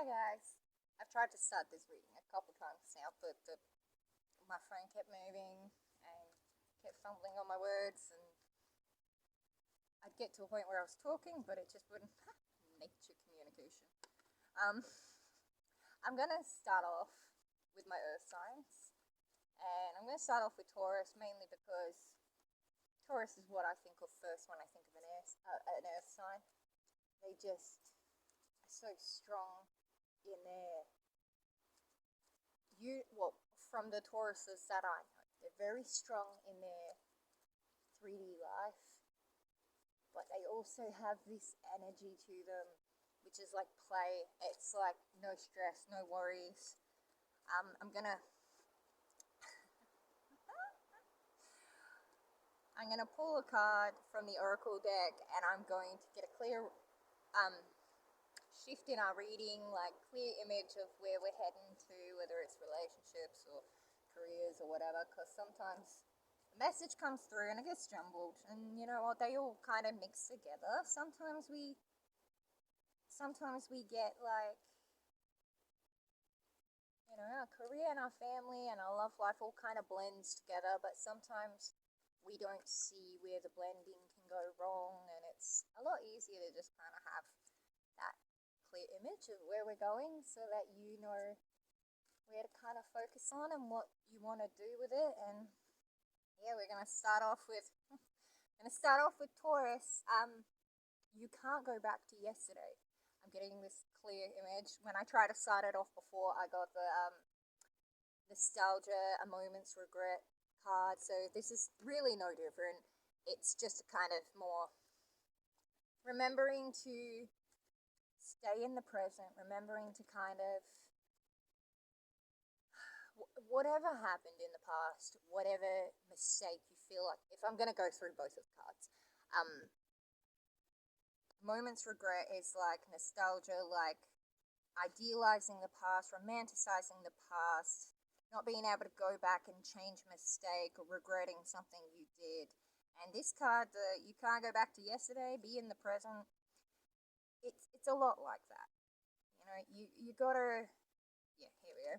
Hi guys. I've tried to start this reading a couple times now, but my phone kept moving and kept fumbling on my words, and I'd get to a point where I was talking, but it just wouldn't. Nature communication. Um, I'm gonna start off with my earth signs, and I'm gonna start off with Taurus mainly because Taurus is what I think of first when I think of an earth sign. They just are so strong in their from the Tauruses that I know, they're very strong in their 3D life, but they also have this energy to them, which is like play. It's like no stress, no worries. I'm gonna pull a card from the Oracle deck, and I'm going to get a clear shift in our reading, like clear image of where we're heading to, whether it's relationships or careers or whatever, because sometimes a message comes through and it gets jumbled, and you know what, they all kind of mix together. Sometimes we get like, you know, our career and our family and our love life all kind of blends together, but sometimes we don't see where the blending can go wrong, and it's a lot easier to just kind of have that clear image of where we're going so that you know where to kind of focus on and what you want to do with it. And yeah, we're gonna start off with Taurus. You can't go back to yesterday. I'm getting this clear image. When I tried to start it off before, I got the nostalgia, a moment's regret card. So this is really no different. It's just a kind of more remembering to stay in the present, remembering to kind of whatever happened in the past, whatever mistake you feel like. If I'm going to go through both of the cards, moment's regret is like nostalgia, like idealizing the past, romanticizing the past, not being able to go back and change a mistake or regretting something you did. And this card, you can't go back to yesterday, be in the present. It's a lot like that. You know, you gotta, yeah, here we go.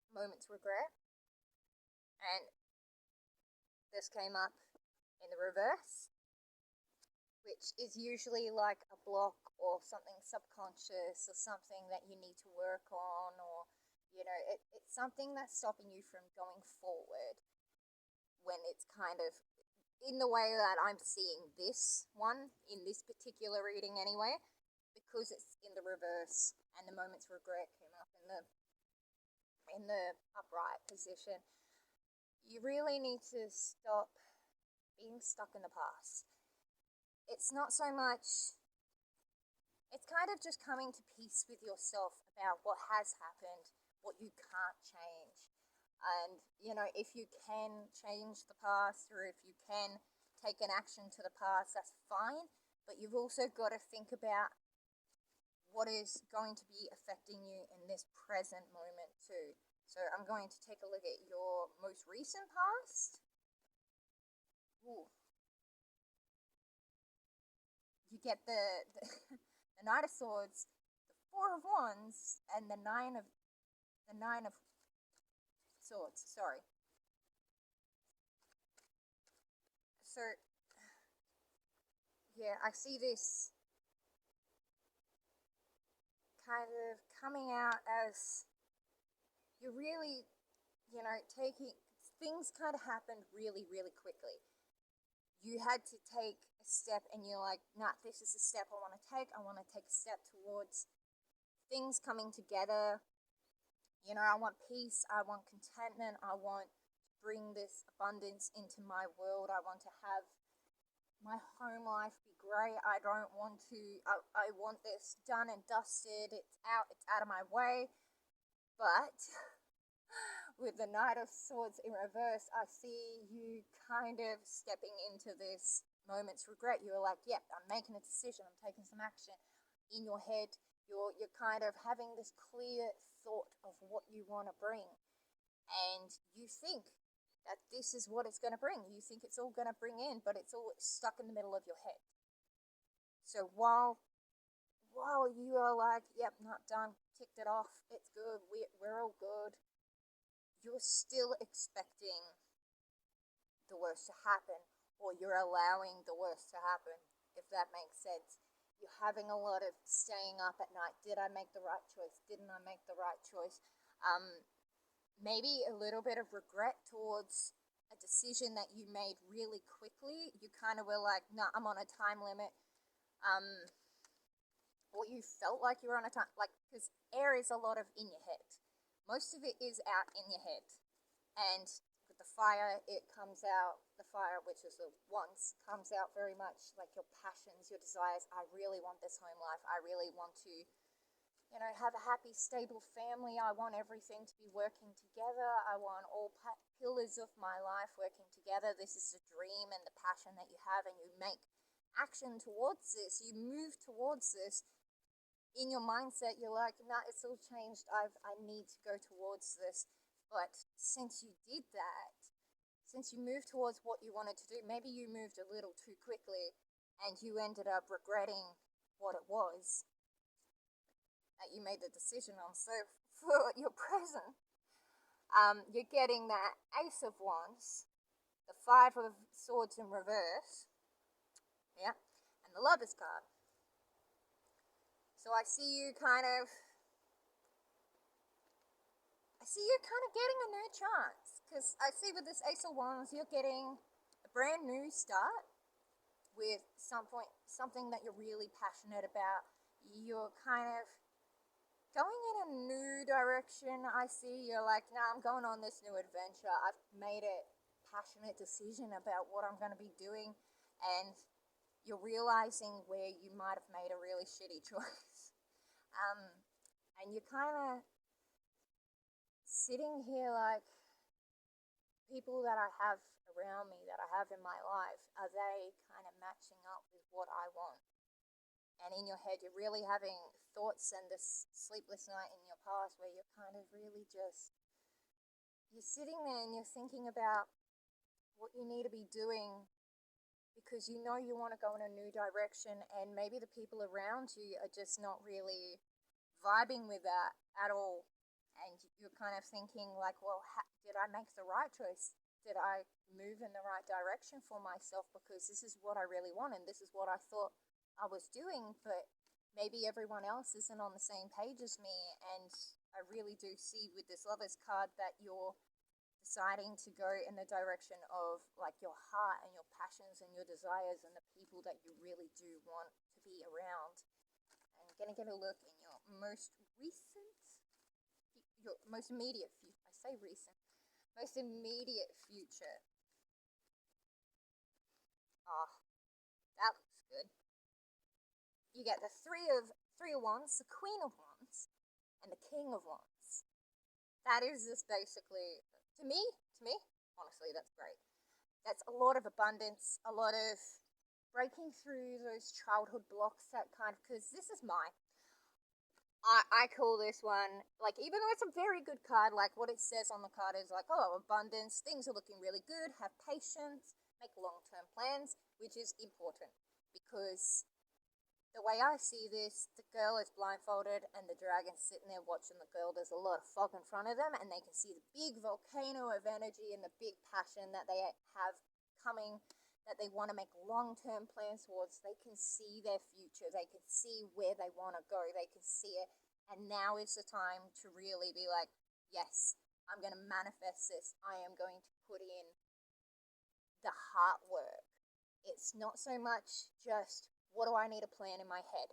Moment's regret. And this came up in the reverse, which is usually like a block or something subconscious or something that you need to work on, or, you know, it's something that's stopping you from going forward when it's kind of in the way that I'm seeing this one in this particular reading anyway, because it's in the reverse and the moment's regret came up in the upright position. You really need to stop being stuck in the past. It's not so much, it's kind of just coming to peace with yourself about what has happened, what you can't change. And, you know, if you can change the past, or if you can take an action to the past, that's fine. But you've also got to think about what is going to be affecting you in this present moment too. So I'm going to take a look at your most recent past. Ooh. You get the Knight of Swords, the Four of Wands, and the Nine of Swords. Sorry. So yeah, I see this kind of coming out as you're really, you know, taking things kind of happened really, really quickly. You had to take a step, and you're like, nah, this is a step I want to take. I want to take a step towards things coming together. You know, I want peace. I want contentment. I want to bring this abundance into my world. I want to have my home life be great. I don't want to, I want this done and dusted. It's out of my way. But with the Knight of Swords in reverse, I see you kind of stepping into this moment's regret. You're like, yep, I'm making a decision. I'm taking some action. In your head, you're kind of having this clear thought of what you want to bring. And you think that this is what it's going to bring. You think it's all going to bring in, but it's all stuck in the middle of your head. So while while you are like, yep, not done, ticked it off, it's good, we're all good, you're still expecting the worst to happen, or you're allowing the worst to happen, if that makes sense. You're having a lot of staying up at night. Did I make the right choice? Didn't I make the right choice? Maybe a little bit of regret towards a decision that you made really quickly. You kind of were like, no, I'm on a time limit. Or you felt like you were on a time, like, because air is a lot of in your head. Most of it is out in your head. And with the fire, it comes out, the fire, which is the wants, comes out very much like your passions, your desires. I really want this home life. I really want to, have a happy, stable family. I want everything to be working together. I want all pillars of my life working together. This is the dream and the passion that you have, and you make action towards this. You move towards this. In your mindset, you're like, nah, it's all changed. I need to go towards this. But since you did that, since you moved towards what you wanted to do, maybe you moved a little too quickly and you ended up regretting what it was that you made the decision on. So for your present, you're getting that Ace of Wands, the Five of Swords in reverse, yeah, and the Lovers card. So I see you kind of getting a new chance, because I see with this Ace of Wands, you're getting a brand new start with something that you're really passionate about. You're kind of going in a new direction. I see you're like, nah, I'm going on this new adventure. I've made a passionate decision about what I'm going to be doing, and you're realizing where you might have made a really shitty choice. And you're kind of sitting here like, people that I have around me, that I have in my life, are they kind of matching up with what I want? And in your head, you're really having thoughts and this sleepless night in your past where you're kind of really just, you're sitting there and you're thinking about what you need to be doing, because you know you want to go in a new direction, and maybe the people around you are just not really vibing with that at all. And you're kind of thinking like, well, did I make the right choice? Did I move in the right direction for myself? Because this is what I really want, and this is what I thought I was doing, but maybe everyone else isn't on the same page as me. And I really do see with this Lovers card that you're deciding to go in the direction of like your heart and your passions and your desires and the people that you really do want to be around. And you're going to get a look in your most immediate future. I say recent, most immediate future. Oh, that looks good. You get the three of Wands, the Queen of Wands, and the King of Wands. That is just basically, to me, honestly, that's great. That's a lot of abundance, a lot of breaking through those childhood blocks, that kind of, because this is I call this one, like, even though it's a very good card, like what it says on the card is like, oh, abundance, things are looking really good, have patience, make long-term plans, which is important, because the way I see this, the girl is blindfolded and the dragon's sitting there watching the girl. There's a lot of fog in front of them, and they can see the big volcano of energy and the big passion that they have coming, that they want to make long-term plans towards. They can see their future. They can see where they want to go. They can see it. And now is the time to really be like, yes, I'm going to manifest this. I am going to put in the heart work. It's not so much just, what do I need to plan in my head?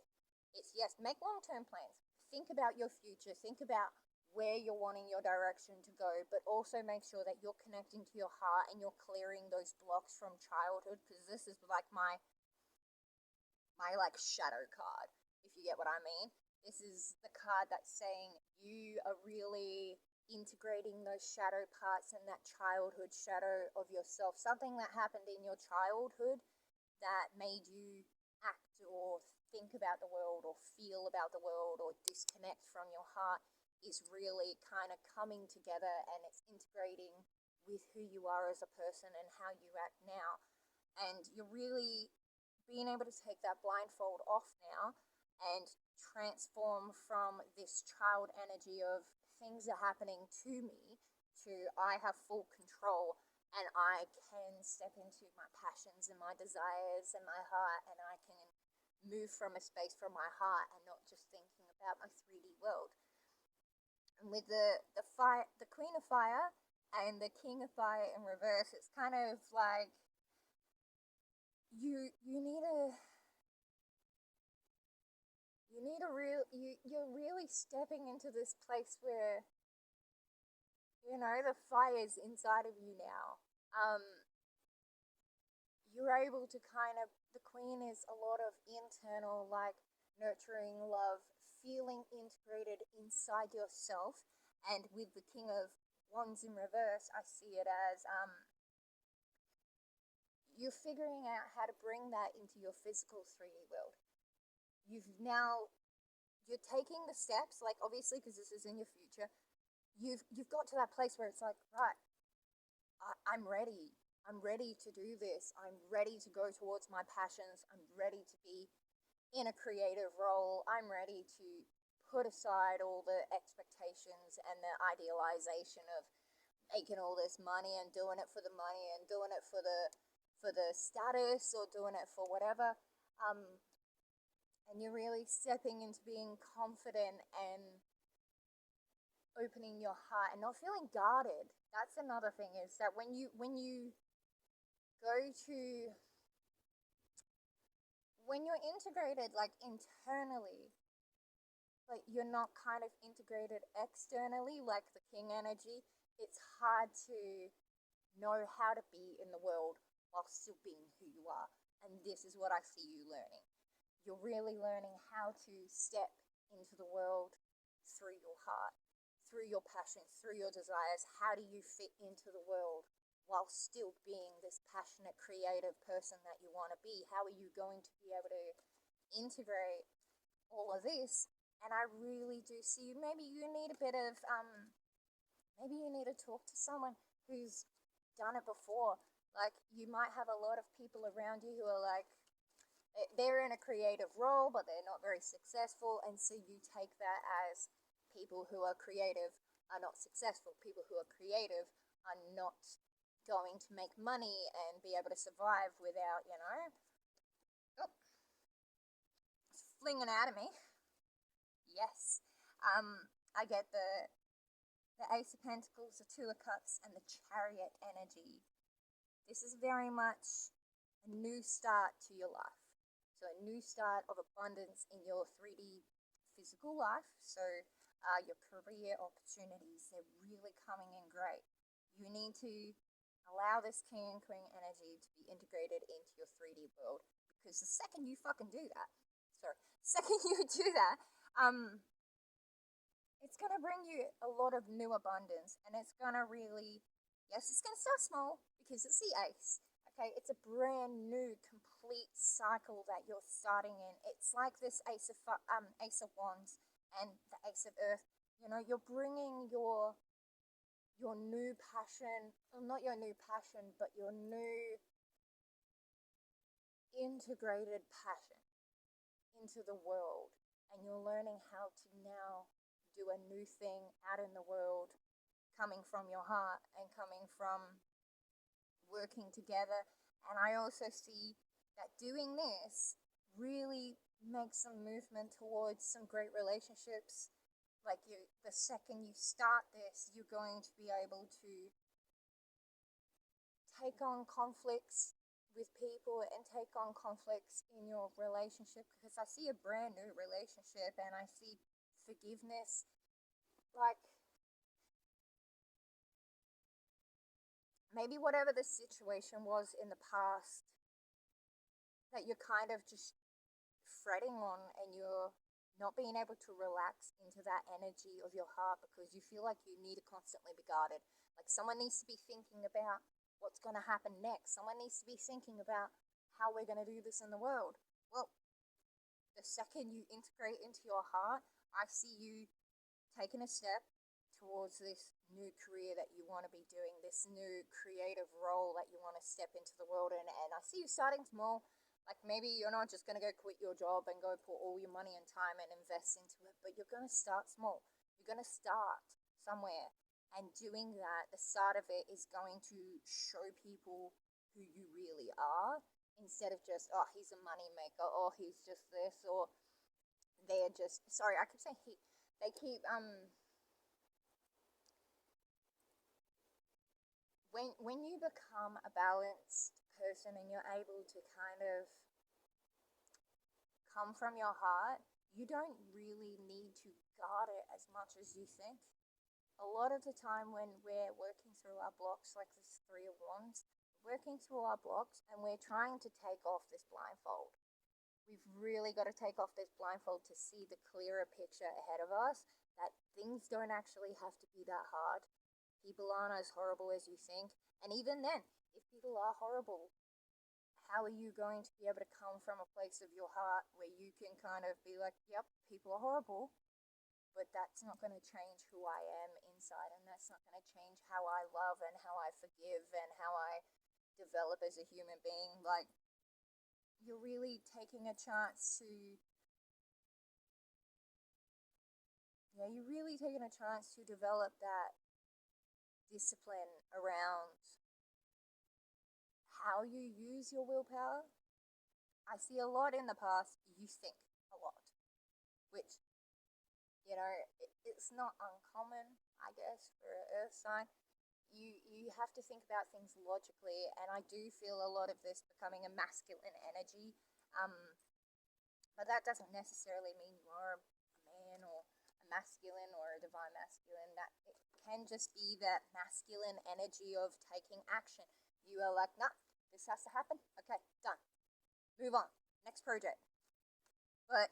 It's, yes, make long-term plans. Think about your future. Think about where you're wanting your direction to go, but also make sure that you're connecting to your heart and you're clearing those blocks from childhood, because this is like my like shadow card, if you get what I mean. This is the card that's saying you are really integrating those shadow parts and that childhood shadow of yourself, something that happened in your childhood that made you act or think about the world or feel about the world or disconnect from your heart, is really kind of coming together, and it's integrating with who you are as a person and how you act now. And you're really being able to take that blindfold off now and transform from this child energy of things are happening to me to I have full control and I can step into my passions and my desires and my heart, and I can move from a space from my heart and not just thinking about my 3D world. And with the fire, the Queen of Fire and the King of Fire in reverse, it's kind of like you're really stepping into this place where the fire's inside of you now. You're able to the Queen is a lot of internal, like, nurturing love, feeling integrated inside yourself. And with the King of Wands in reverse, I see it as you're figuring out how to bring that into your physical 3D world. You're taking the steps, like, obviously, because this is in your future. You've got to that place where it's like, right, I'm ready. I'm ready to do this. I'm ready to go towards my passions. I'm ready to be in a creative role. I'm ready to put aside all the expectations and the idealization of making all this money and doing it for the money and doing it for the status or doing it for whatever. And you're really stepping into being confident and opening your heart and not feeling guarded. That's another thing, is that when you go to, when you're integrated, like, internally, but you're not kind of integrated externally, like the King energy, it's hard to know how to be in the world while still being who you are. And this is what I see you learning. You're really learning how to step into the world through your heart, through your passions, through your desires. How do you fit into the world while still being this passionate, creative person that you want to be? How are you going to be able to integrate all of this? And I really do see you. Maybe you need a bit of, maybe you need to talk to someone who's done it before. Like, you might have a lot of people around you who are like, they're in a creative role, but they're not very successful. And so you take that as people who are creative are not successful. People who are creative are not going to make money and be able to survive without, it's flinging out of me. Yes. I get the Ace of Pentacles, the Two of Cups, and the Chariot energy. This is very much a new start to your life. So a new start of abundance in your 3D physical life. So your career opportunities, they're really coming in great. You need to allow this King and Queen energy to be integrated into your 3D world, because the second you fucking do that, it's going to bring you a lot of new abundance, and it's going to really, yes, it's going to start small because it's the Ace. Okay, it's a brand new, complete cycle that you're starting in. It's like this Ace of Wands and the Ace of Earth. You're bringing your new passion, well, not your new passion, but your new integrated passion into the world. And you're learning how to now do a new thing out in the world, coming from your heart and coming from working together. And I also see that doing this really makes some movement towards some great relationships. Like, the second you start this, you're going to be able to take on conflicts with people and take on conflicts in your relationship, because I see a brand new relationship and I see forgiveness. Like, maybe whatever the situation was in the past that you're kind of just fretting on, and you're not being able to relax into that energy of your heart because you feel like you need to constantly be guarded. Like, someone needs to be thinking about what's going to happen next. Someone needs to be thinking about how we're going to do this in the world. Well, the second you integrate into your heart, I see you taking a step towards this new career that you want to be doing, this new creative role that you want to step into the world in. And I see you starting small, Like maybe you're not just going to go quit your job and go put all your money and time and invest into it, but you're going to start small. You're going to start somewhere. And doing that, the start of it is going to show people who you really are instead of just, oh, he's a money maker, or he's just this, or they're just, sorry, I keep saying he. They keep, when you become a balanced person and you're able to kind of come from your heart, you don't really need to guard it as much as you think. A lot of the time when we're working through our blocks, like this Three of Wands, working through our blocks and we're trying to take off this blindfold. We've really got to take off this blindfold to see the clearer picture ahead of us, that things don't actually have to be that hard. People aren't as horrible as you think. And even then, if people are horrible, how are you going to be able to come from a place of your heart where you can kind of be like, yep, people are horrible, but that's not going to change who I am inside, and that's not going to change how I love and how I forgive and how I develop as a human being. Like, you're really taking a chance to, you're really taking a chance to develop that discipline around how you use your willpower. I see a lot in the past, you think a lot, which, it's not uncommon, I guess, for an earth sign. You have to think about things logically, and I do feel a lot of this becoming a masculine energy. But that doesn't necessarily mean you are a man or a masculine or a divine masculine. That it can just be that masculine energy of taking action. You are like, nah, this has to happen. Okay, done. Move on. Next project. But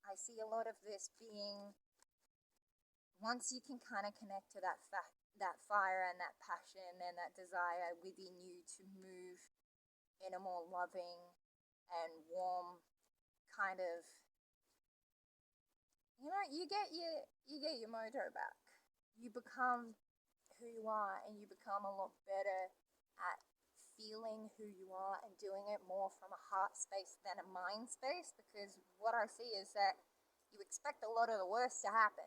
I see a lot of this being, once you can kind of connect to that fire and that passion and that desire within you to move in a more loving and warm kind of, you get your mojo back. You become who you are, and you become a lot better at feeling who you are and doing it more from a heart space than a mind space, because what I see is that you expect a lot of the worst to happen,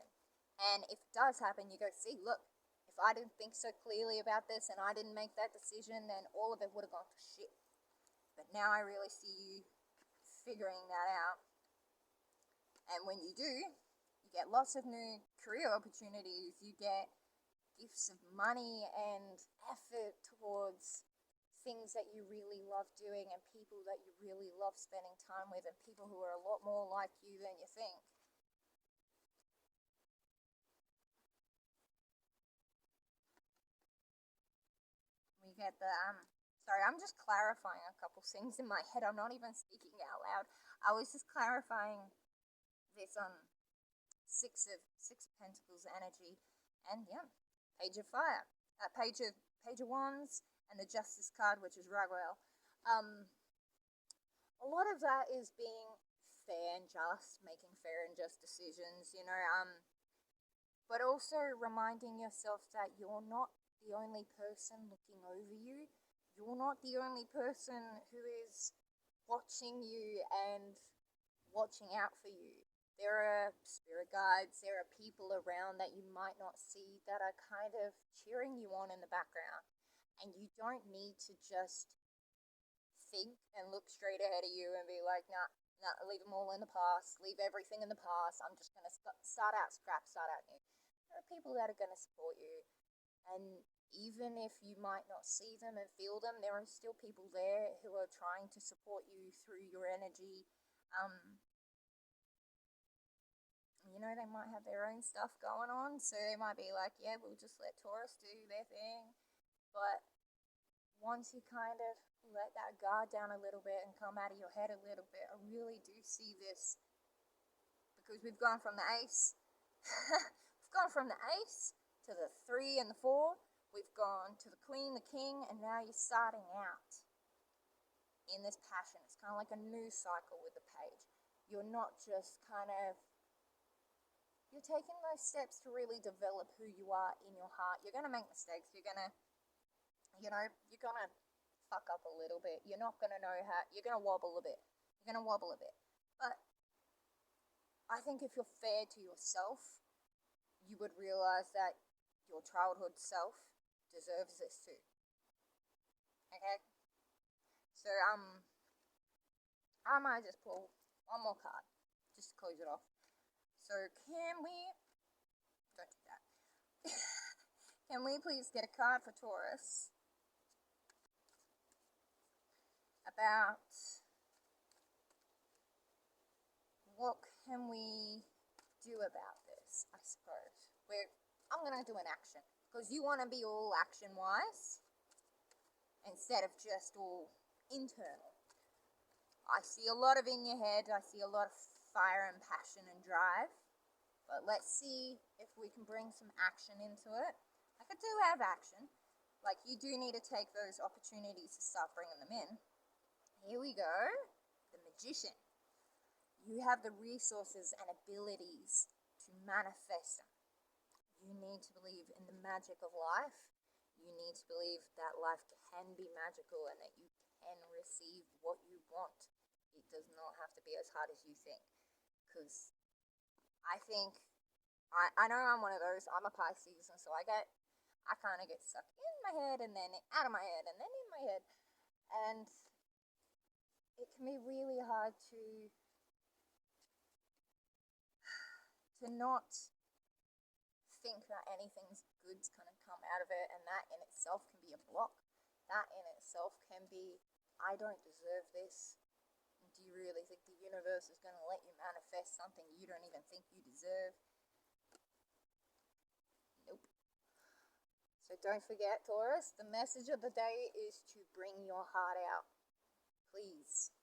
and if it does happen, you go, see, look, if I didn't think so clearly about this and I didn't make that decision, then all of it would have gone to shit. But now I really see you figuring that out, and when you do, you get lots of new career opportunities, you get gifts of money and effort towards things that you really love doing and people that you really love spending time with, and people who are a lot more like you than you think. We get the, sorry, I'm just clarifying a couple things in my head. I'm not even speaking out loud. I was just clarifying this Six of Pentacles energy, and yeah, Page of Fire, Page of Wands, and the Justice card, which is Raguel. A lot of that is being fair and just, making fair and just decisions, but also reminding yourself that you're not the only person looking over you. You're not the only person who is watching you and watching out for you. There are spirit guides, there are people around that you might not see that are kind of cheering you on in the background. And you don't need to just think and look straight ahead of you and be like, nah, leave them all in the past, leave everything in the past, I'm just going to start out new. There are people that are going to support you. And even if you might not see them and feel them, there are still people there who are trying to support you through your energy. They might have their own stuff going on, so they might be like, yeah, we'll just let Taurus do their thing. But once you kind of let that guard down a little bit and come out of your head a little bit, I really do see this, because we've gone from the ace, we've gone from the ace to the 3 and the 4, we've gone to the queen, the king, and now you're starting out in this passion. It's kind of like a new cycle with the page. You're not just kind of, you're taking those steps to really develop who you are in your heart. You're going to make mistakes. You're going to, you're going to fuck up a little bit. You're not going to know how, you're going to wobble a bit. You're going to wobble a bit. But I think if you're fair to yourself, you would realize that your childhood self deserves this too. Okay? So, I might just pull one more card, just to close it off. So, can we, don't do that. Can we please get a card for Taurus about what can we do about this, I suppose. I'm going to do an action, because you want to be all action-wise instead of just all internal. I see a lot of in your head, I see a lot of fire and passion and drive, but let's see if we can bring some action into it. Like, I do have action. Like, you do need to take those opportunities to start bringing them in. Here we go. The Magician. You have the resources and abilities to manifest them. You need to believe in the magic of life. You need to believe that life can be magical and that you can receive what you want. It does not have to be as hard as you think. Because I think, I know I'm one of those, I'm a Pisces, and so I kind of get stuck in my head and then out of my head and then in my head. And it can be really hard to not think that anything's good's going to come out of it, and that in itself can be a block. That in itself can be, I don't deserve this. Do you really think the universe is going to let you manifest something you don't even think you deserve? Nope. So don't forget, Taurus, the message of the day is to bring your heart out. Please.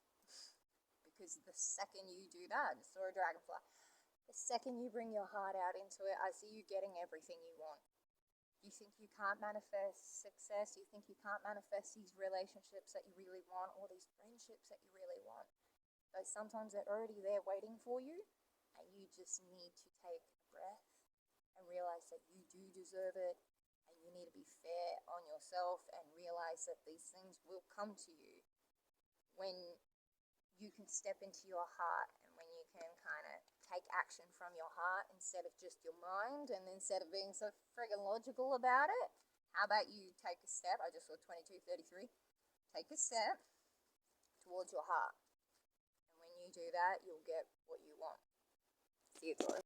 Because the second you do that, I saw a dragonfly. The second you bring your heart out into it, I see you getting everything you want. You think you can't manifest success, you think you can't manifest these relationships that you really want, or these friendships that you really want. But sometimes they're already there waiting for you, and you just need to take a breath and realize that you do deserve it, and you need to be fair on yourself and realize that these things will come to you when you can step into your heart and when you can kind of take action from your heart instead of just your mind, and instead of being so friggin' logical about it. How about you take a step? I just saw 2233. Take a step towards your heart. And when you do that, you'll get what you want. See you, Taurus.